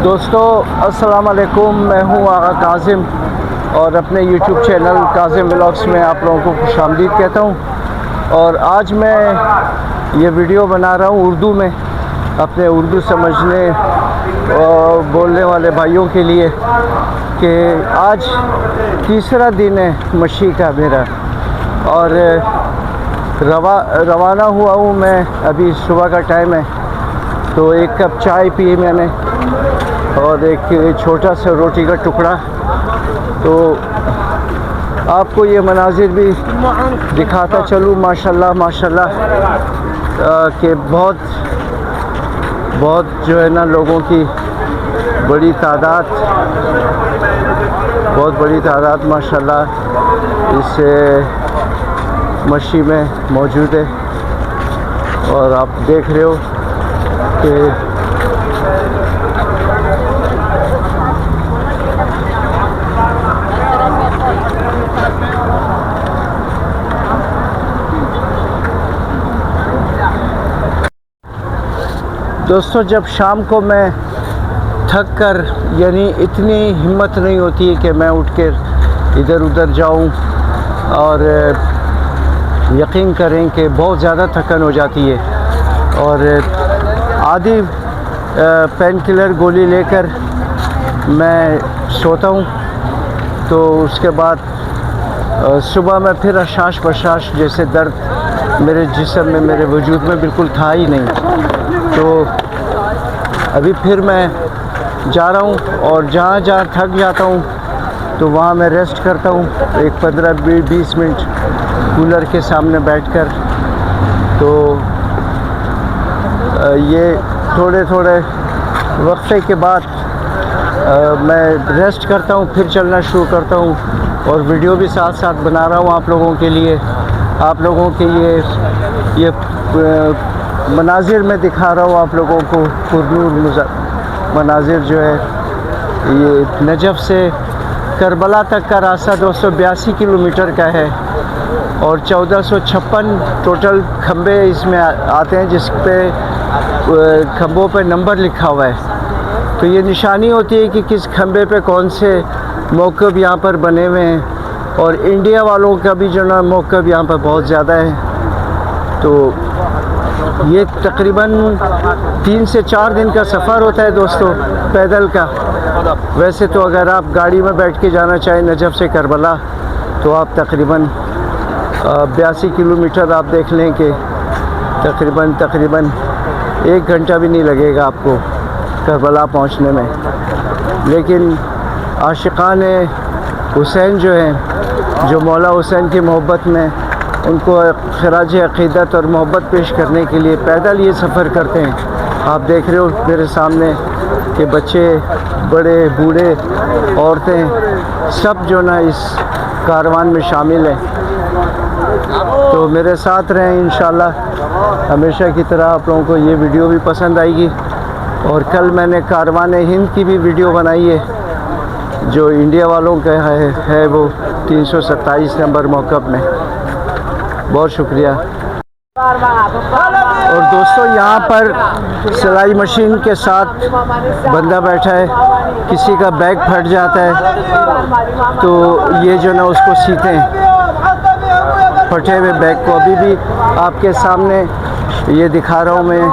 दोस्तों अस्सलाम वालेकुम, मैं हूं आगा काज़िम और अपने यूट्यूब चैनल काज़िम व्लॉग्स में आप लोगों को खुशामदीद कहता हूं। और आज मैं ये वीडियो बना रहा हूं उर्दू में, अपने उर्दू समझने और बोलने वाले भाइयों के लिए कि आज तीसरा दिन है मशी का मेरा और रवाना हुआ हूँ मैं। अभी सुबह का टाइम है तो एक कप चाय पी मैंने और एक छोटा सा रोटी का टुकड़ा। तो आपको ये मनाजिर भी दिखाता चलूँ माशाल्लाह माशाल्लाह कि बहुत जो है ना लोगों की बड़ी तादाद माशाल्लाह इस मशी में मौजूद है। और आप देख रहे हो कि दोस्तों जब शाम को मैं थक कर, यानी इतनी हिम्मत नहीं होती है कि मैं उठ कर इधर उधर जाऊं, और यकीन करें कि बहुत ज़्यादा थकन हो जाती है और आधी पेन किलर गोली लेकर मैं सोता हूं। तो उसके बाद सुबह में फिर हशाश बशाश जैसे दर्द मेरे जिस्म में, मेरे वजूद में बिल्कुल था ही नहीं। तो अभी फिर मैं जा रहा हूँ और जहाँ थक जाता हूँ तो वहाँ मैं रेस्ट करता हूँ एक 15-20 मिनट कूलर के सामने बैठकर। तो ये थोड़े वक्फे के बाद मैं रेस्ट करता हूँ, फिर चलना शुरू करता हूँ और वीडियो भी साथ साथ बना रहा हूँ आप लोगों के लिए। आप लोगों के ये मनाजिर में दिखा रहा हूँ आप लोगों को, पुरनूर मनाजिर जो है। ये नजफ़ से करबला तक का रास्ता 282 किलोमीटर का है और 1456 टोटल खंबे इसमें आते हैं, जिस पे खंबों पे नंबर लिखा हुआ है। तो ये निशानी होती है कि किस खंबे पे कौन से मौक़िफ़ यहाँ पर बने हुए हैं। और इंडिया वालों का भी जो ना मौक़िफ़ यहाँ पर बहुत ज़्यादा है। तो ये तकरीबन 3 से 4 दिन का सफ़र होता है दोस्तों पैदल का। वैसे तो अगर आप गाड़ी में बैठ के जाना चाहें नजफ़ से करबला तो आप तकरीबन 82 किलोमीटर आप देख लें कि तकरीबन 1 घंटा भी नहीं लगेगा आपको करबला पहुंचने में। लेकिन आशिक़ान हुसैन जो हैं, जो मौला हुसैन की मोहब्बत में उनको ख़राज अक़ीदत और मोहब्बत पेश करने के लिए पैदल ये सफ़र करते हैं। आप देख रहे हो मेरे सामने कि बच्चे, बड़े, बूढ़े, औरतें सब जो ना इस कारवान में शामिल हैं। तो मेरे साथ रहें इंशाअल्लाह। हमेशा की तरह आप लोगों को ये वीडियो भी पसंद आएगी। और कल मैंने कारवान हिंद की भी वीडियो बनाई है जो इंडिया वालों का है वो 327 नंबर मौक़िफ़ में। बहुत शुक्रिया। और दोस्तों यहाँ पर सिलाई मशीन के साथ बंदा बैठा है, किसी का बैग फट जाता है तो ये जो ना उसको सीते हैं फटे हुए बैग को। अभी भी आपके सामने ये दिखा रहा हूँ मैं।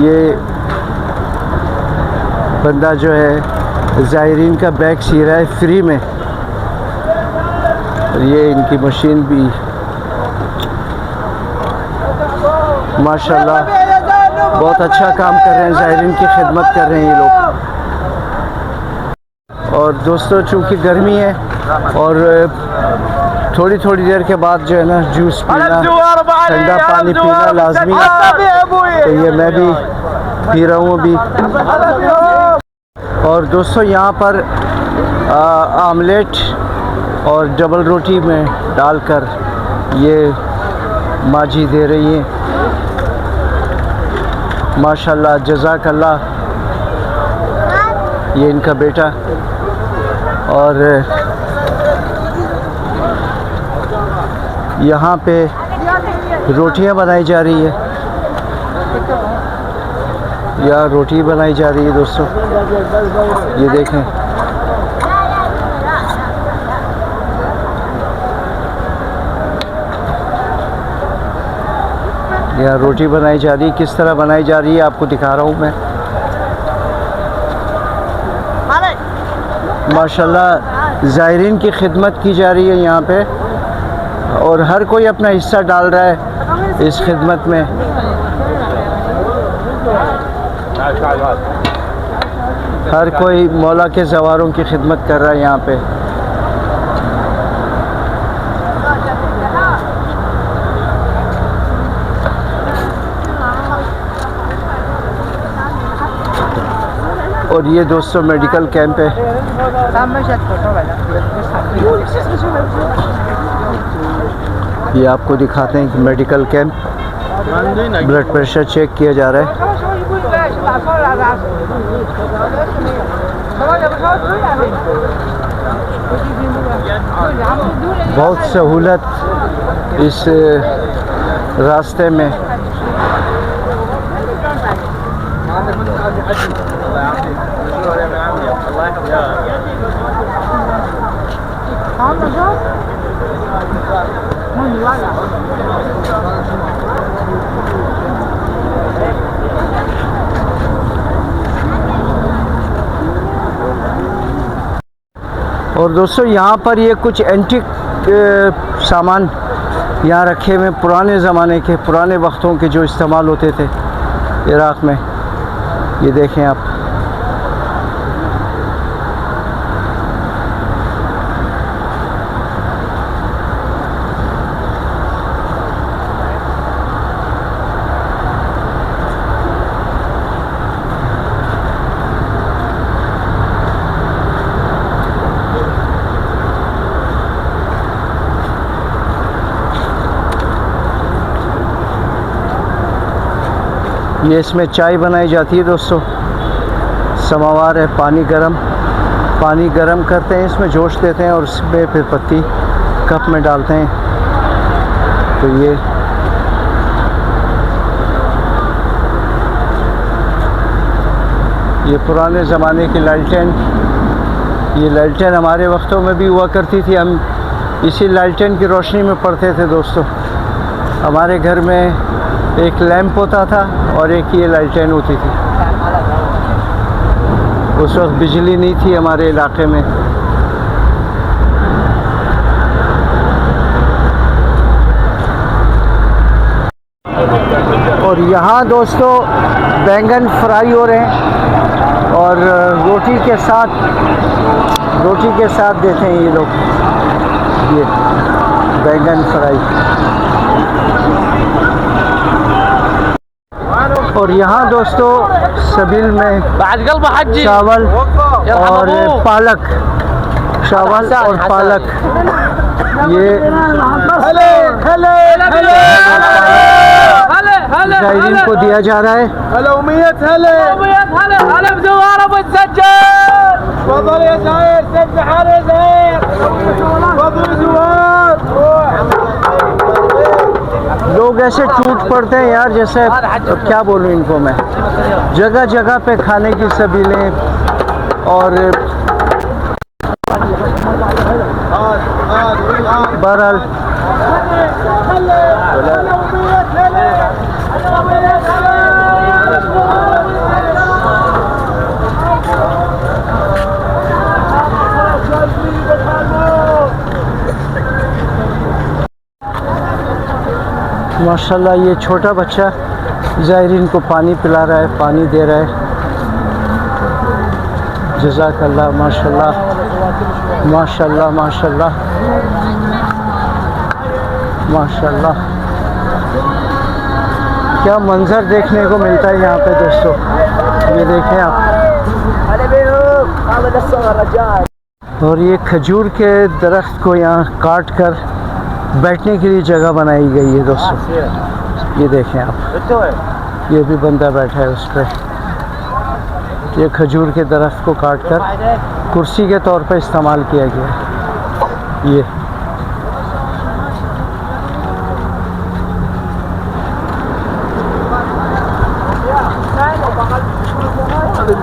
ये बंदा जो है ज़ायरीन का बैग सी रहा है फ्री में। और ये इनकी मशीन भी माशाल्लाह बहुत अच्छा काम कर रहे हैं, ज़ायरीन की खिदमत कर रहे हैं ये लोग। और दोस्तों चूँकि गर्मी है और थोड़ी देर के बाद जो है ना जूस पीना, ठंडा पानी पीना लाजमी है। तो ये मैं भी पी रहा हूँ अभी। और दोस्तों यहाँ पर आमलेट और डबल रोटी में डालकर ये माजी दे रही हैं माशाल्लाह, जज़ाकल्लाह। ये इनका बेटा। और यहाँ पे रोटियां बनाई जा रही है। यहाँ रोटी बनाई जा रही है दोस्तों, ये देखें। यहाँ रोटी बनाई जा रही है, किस तरह बनाई जा रही है आपको दिखा रहा हूँ मैं। माशाल्लाह ज़ायरीन की खिदमत की जा रही है यहाँ पे, और हर कोई अपना हिस्सा डाल रहा है इस खिदमत में। हर कोई मौला के ज़वारों की खिदमत कर रहा है यहाँ पे। और ये दोस्तों मेडिकल कैंप है। ये आपको दिखाते हैं कि medical camp, blood pressure check किया जा रहा है। बहुत सहूलत इस रास्ते में। और दोस्तों यहाँ पर ये कुछ एंटीक सामान यहाँ रखे हुए, पुराने ज़माने के, पुराने वक्तों के जो इस्तेमाल होते थे इराक़ में। ये देखें आप। ये इसमें चाय बनाई जाती है दोस्तों। समावार है, पानी गरम करते हैं, इसमें जोश देते हैं और इसमें फिर पत्ती कप में डालते हैं। तो ये पुराने ज़माने की लालटेन, ये लालटेन हमारे वक्तों में भी हुआ करती थी। हम इसी लालटेन की रोशनी में पढ़ते थे दोस्तों। हमारे घर में एक लैंप होता था और एक ये लालटेन होती थी। उस वक्त बिजली नहीं थी हमारे इलाके में। और यहाँ दोस्तों बैंगन फ्राई हो रहे हैं और रोटी के साथ देते हैं ये लोग, ये बैंगन फ्राई। और यहाँ दोस्तों सबील में चावल और पालक, ये ज़ायरीन को दिया जा रहा है। लोग ऐसे टूट पड़ते हैं यार, जैसे क्या बोलूं इनको मैं। जगह जगह पे खाने की सबीलें और बहरहाल माशाल्लाह ये छोटा बच्चा ज़ायरीन को पानी पिला रहा है, पानी दे रहा है। जज़ाकल्लाह, माशाल्लाह माशाल्लाह माशाल्लाह माशाल्लाह। क्या मंज़र देखने को मिलता है यहाँ पे दोस्तों, ये देखें आप। और ये खजूर के दरख्त को यहाँ काट कर बैठने के लिए जगह बनाई गई है दोस्तों। ये देखें आप, ये भी बंदा बैठा है उस पर। ये खजूर के दरख्त को काट कर कुर्सी के तौर पर इस्तेमाल किया गया है। ये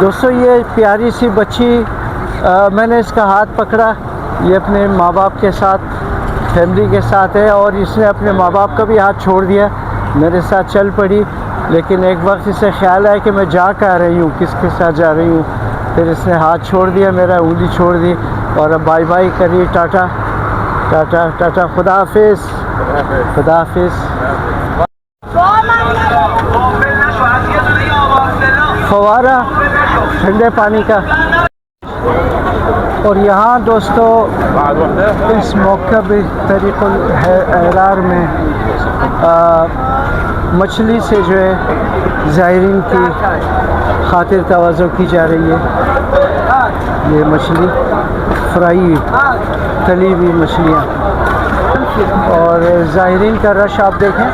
दोस्तों ये प्यारी सी बच्ची मैंने इसका हाथ पकड़ा, ये अपने माँ बाप के साथ फैमिली के साथ है और इसने अपने माँ बाप का भी हाथ छोड़ दिया, मेरे साथ चल पड़ी। लेकिन एक वक्त इसे ख्याल आया कि मैं जा कहाँ रही हूँ, किसके साथ जा रही हूँ, फिर इसने हाथ छोड़ दिया, मेरा उंगली छोड़ दी और अब बाय बाय करिए, टाटा टाटा टाटा, खुदा हाफिज़, खुदा हाफिज़। फवारा ठंडे पानी का। और यहाँ दोस्तों इस मौका भी तरीक़ुल एहरार में मछली से जो है ज़ायरीन की खातिर तवाज़ो की जा रही है। ये मछली फ्राई तली हुई मछलियाँ और ज़ायरीन का रश आप देखें।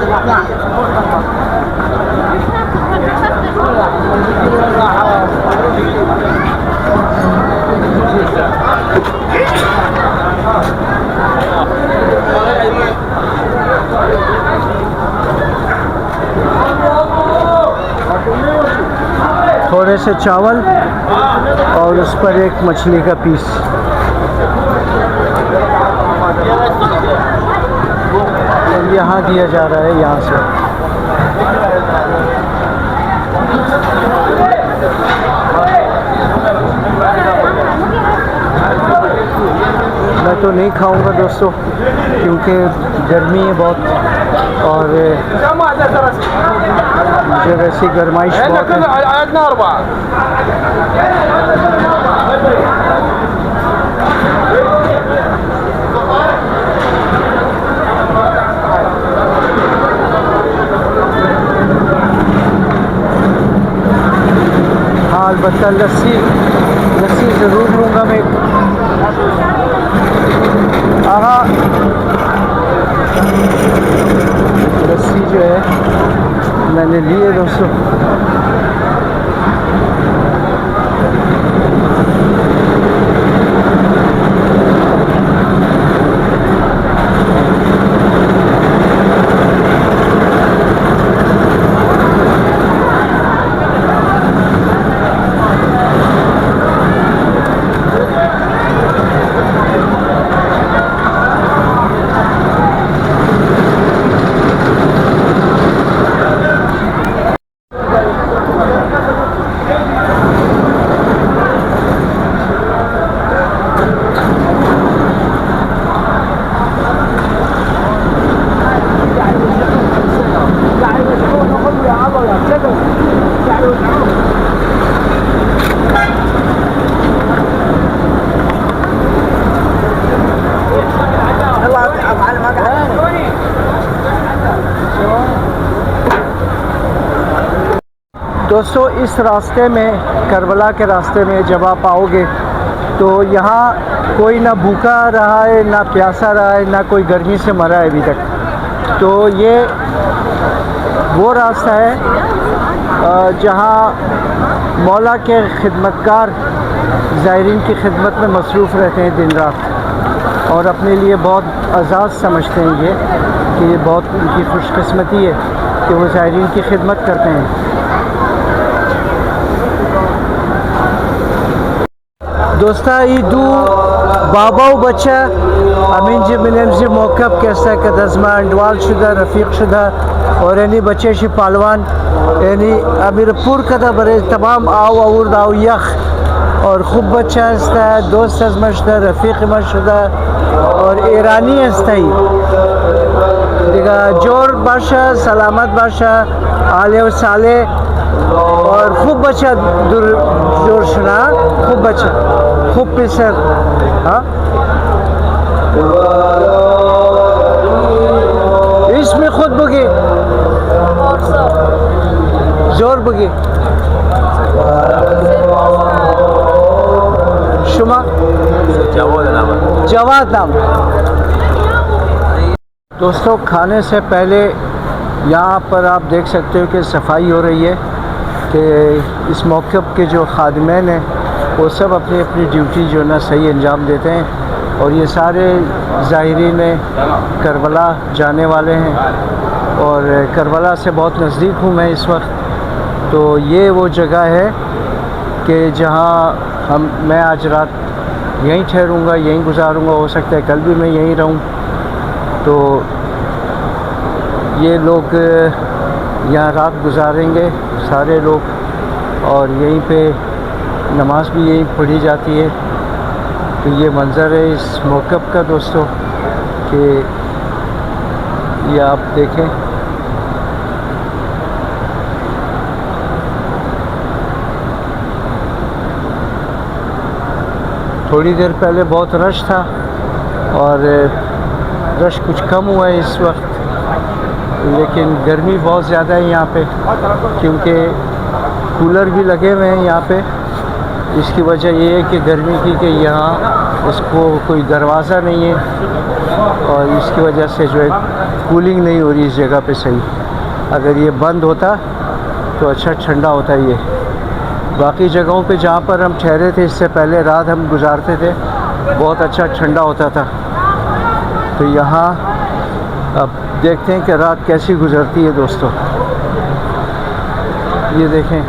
थोड़े से चावल और उस पर एक मछली का पीस। और यहाँ दिया जा रहा है, यहाँ से मैं तो नहीं खाऊंगा दोस्तों क्योंकि गर्मी है बहुत और मुझे वैसी गर्माइश बहुत है। हाँ अलबत्ता लस्सी ज़रूर लूँगा मैं। हाँ लस्सी जो है मैंने ली है दोस्तों। दोस्तों इस रास्ते में, करबला के रास्ते में जब आप आओगे तो यहाँ कोई ना भूखा रहा है ना प्यासा रहा है ना कोई गर्मी से मरा है अभी तक। तो ये वो रास्ता है जहाँ मौला के खिदमतगार ज़ायरीन की खिदमत में मसरूफ़ रहते हैं दिन रात और अपने लिए बहुत एजाज़ समझते हैं ये कि ये बहुत उनकी खुशकिस्मती है कि वो ज़ायरीन की खिदमत करते हैं। दोस्ता ईदू बाबाव बच्चा अमीन मिनमजी मौकब कैसा कदज़मा अंडवाल शुदा रफ़ीक शुदा और यानी बच्चे शि पालवान यानी अमीरपुर कदा बरे तमाम आओ और दाव यख और खूब बच्चा हस्ता दोस्त मशदा रफ़ीक मशदा और ईरानी हस्ताई दिगा जोर बाशा सलामत बाशा आले व साले और खूब बच्चा दूर जोर सुना खूब बच्चा खूब पिसर। हाँ इसमें खुद बुगी जोर बुगी शुमा जवाद नाम। दोस्तों खाने से पहले यहाँ पर आप देख सकते हो कि सफाई हो रही है कि इस मौके के जो खादिमैन हैं वो सब अपनी अपनी ड्यूटी जो है ना सही अंजाम देते हैं और ये सारे ज़ायरीन करबला जाने वाले हैं और करबला से बहुत नज़दीक हूँ मैं इस वक्त। तो ये वो जगह है कि जहाँ मैं आज रात यहीं ठहरूँगा, यहीं गुजारूँगा। हो सकता है कल भी मैं यहीं रहूँ। तो ये लोग यहाँ रात गुजारेंगे सारे लोग, और यहीं पे नमाज भी यहीं पढ़ी जाती है। तो ये मंज़र है इस मौक़िफ़ का दोस्तों, कि ये आप देखें। थोड़ी देर पहले बहुत रश था और रश कुछ कम हुआ है इस वक्त, लेकिन गर्मी बहुत ज़्यादा है यहाँ पे, क्योंकि कूलर भी लगे हुए हैं यहाँ पे। इसकी वजह ये है कि गर्मी की कि यहाँ इसको कोई दरवाज़ा नहीं है, और इसकी वजह से जो है कूलिंग नहीं हो रही इस जगह पे सही। अगर ये बंद होता तो अच्छा ठंडा होता ये। बाकी जगहों पे जहाँ पर हम ठहरे थे इससे पहले रात हम गुजारते थे, बहुत अच्छा ठंडा होता था। तो यहाँ अब देखते हैं कि रात कैसी गुजरती है दोस्तों। ये देखें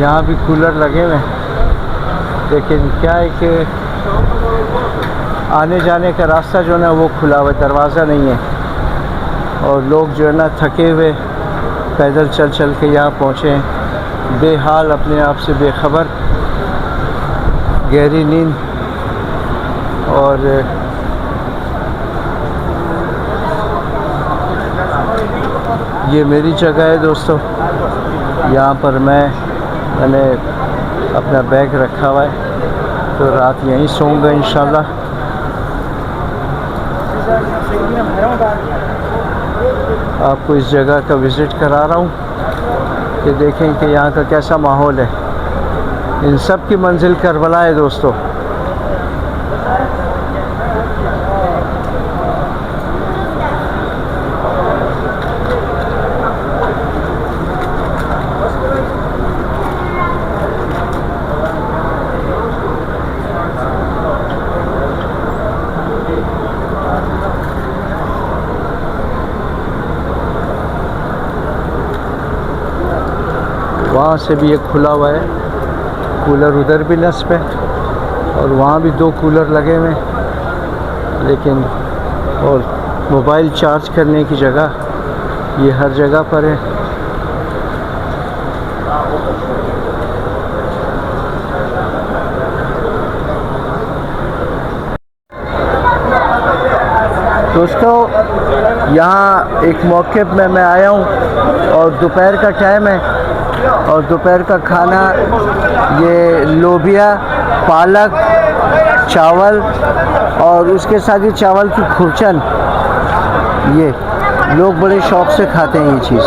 यहाँ भी कूलर लगे हुए हैं, लेकिन क्या है कि आने जाने का रास्ता जो है ना वो खुला हुआ, दरवाज़ा नहीं है। और लोग जो है ना थके हुए पैदल चल चल के यहाँ पहुँचे हैं, बेहाल, अपने आप से बेखबर, गहरी नींद। और ये मेरी जगह है दोस्तों, यहाँ पर मैंने अपना बैग रखा हुआ है, तो रात यहीं सोऊंगा इंशाल्लाह। आपको इस जगह का विज़िट करा रहा हूँ कि देखें कि यहाँ का कैसा माहौल है। इन सब की मंजिल करबला है दोस्तों। वहाँ से भी एक खुला हुआ है कूलर, उधर भी नस्ब है, और वहाँ भी 2 कूलर लगे हुए हैं। लेकिन और मोबाइल चार्ज करने की जगह ये हर जगह पर है। दोस्तों यहाँ एक मौके में मैं आया हूँ, और दोपहर का टाइम है, और दोपहर का खाना ये लोबिया, पालक, चावल, और उसके साथ ही चावल की खुरचन, ये लोग बड़े शौक़ से खाते हैं ये चीज़,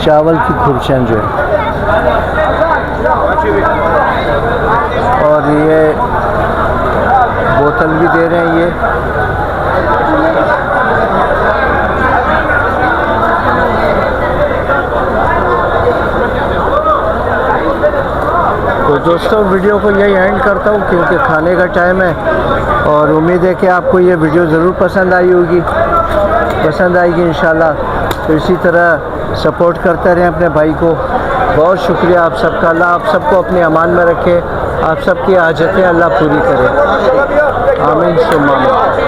चावल की खुरचन जो है। और ये बोतल भी दे रहे हैं ये। तो दोस्तों वीडियो को यही एंड करता हूँ, क्योंकि खाने का टाइम है, और उम्मीद है कि आपको ये वीडियो ज़रूर पसंद आई होगी, पसंद आएगी इंशाल्लाह। तो इसी तरह सपोर्ट करते रहें अपने भाई को। बहुत शुक्रिया आप सबका। अल्लाह आप सबको अपने अमान में रखे, आप सबकी हाजतें अल्लाह पूरी करे। आमीन सुम्मा आमीन।